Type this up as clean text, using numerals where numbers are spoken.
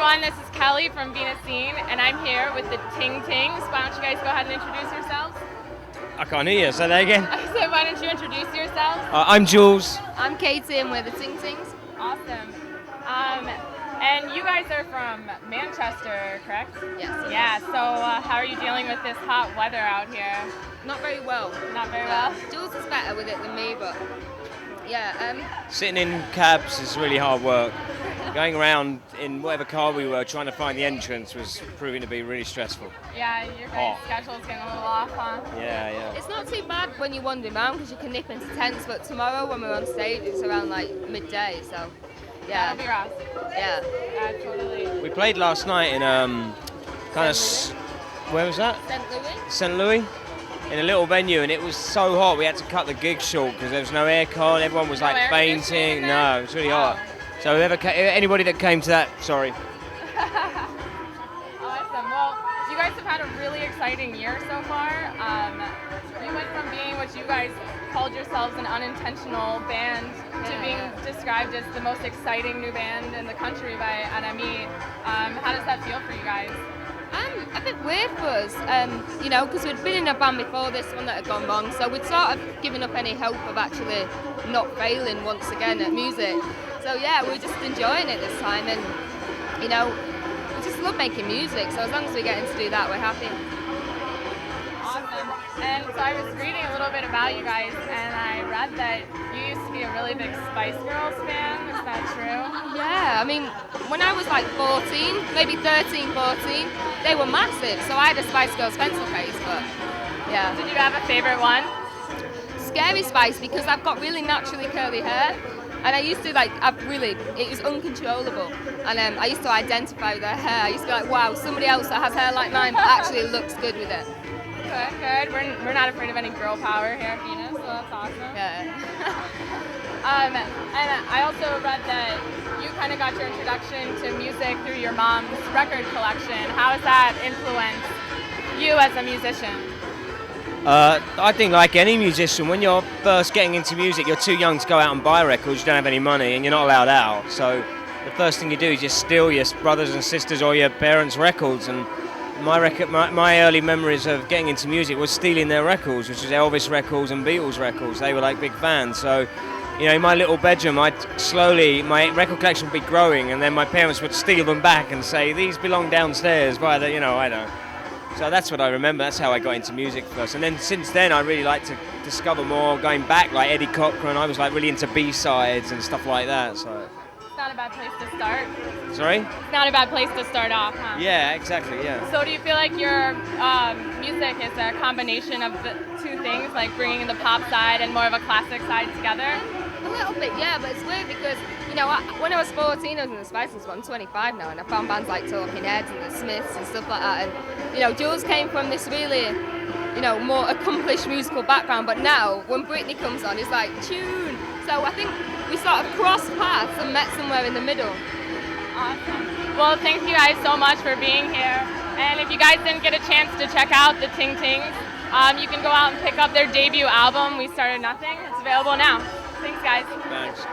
everyone, this is Kelly from Venus Zine, and I'm here with the Ting Tings. Why don't you guys go ahead and introduce yourselves? I can't hear you, say that again. I said, why don't you introduce yourselves? I'm Jules. I'm Katie and we're the Ting Tings. Awesome. And you guys are from Manchester, correct? Yes. Yeah, so how are you dealing with this hot weather out here? Not very well. Not very well? Jules is better with it than me, but yeah. Sitting in cabs is really hard work. Going around in whatever car we were trying to find the entrance was proving to be really stressful. Yeah, your guys' schedule's getting a little off, huh? Yeah. It's not too bad when you're wandering around because you can nip into tents, but tomorrow when we're on stage it's around like midday, so yeah. That'll be rough. Yeah. Totally. We played last night in where was that? St. Louis? St. Louis, in a little venue, and it was so hot we had to cut the gig short because there was no aircon. Everyone was like fainting. No, it was really hot. So anybody that came to that, sorry. Awesome. Well, you guys have had a really exciting year so far. You went from being what you guys called yourselves an unintentional band to being described as the most exciting new band in the country by NME. How does that feel for you guys? A bit weird for us, because we'd been in a band before this one that had gone wrong, so we'd sort of given up any hope of actually not failing once again at music. So yeah, we're just enjoying it this time, and we just love making music, so as long as we're getting to do that, we're happy. Awesome. And so I was reading a little bit about you guys, and I read that you used to be a really big Spice Girls fan. Is that true? Yeah, I mean, when I was like 14, maybe 13, 14, they were massive, so I had a Spice Girls pencil case, but yeah. Did you have a favorite one? Scary Spice, because I've got really naturally curly hair, and I used to it was uncontrollable, and I used to identify with their hair. I used to be like, wow, somebody else that has hair like mine actually looks good with it. Good. We're not afraid of any girl power here at Venus, so that's awesome. Yeah. And I also read that you kind of got your introduction to music through your mom's record collection. How has that influenced you as a musician? I think like any musician, when you're first getting into music, you're too young to go out and buy records, you don't have any money, and you're not allowed out. So the first thing you do is just steal your brothers and sisters or your parents' records. And my early memories of getting into music was stealing their records, which was Elvis records and Beatles records. They were like big fans. So, in my little bedroom, my record collection would be growing, and then my parents would steal them back and say, these belong downstairs by the, I don't know. So that's what I remember. That's how I got into music first. And then since then, I really like to discover more, going back, like Eddie Cochran. I was like really into B-sides and stuff like that. So. It's not a bad place to start. Sorry? It's not a bad place to start off, huh? Yeah, exactly, yeah. So do you feel like your music is a combination of the two things, like bringing the pop side and more of a classic side together? A little bit, yeah, but it's weird because, when I was 14, I was in the Spices, but I'm 25 now, and I found bands like Talking Heads and the Smiths and stuff like that, and, Jules came from this really, more accomplished musical background, but now, when Britney comes on, it's like, tune! So I think we sort of crossed paths and met somewhere in the middle. Awesome. Well, thank you guys so much for being here. And if you guys didn't get a chance to check out the Ting Tings, you can go out and pick up their debut album, We Started Nothing. It's available now. Thanks, guys. Thanks.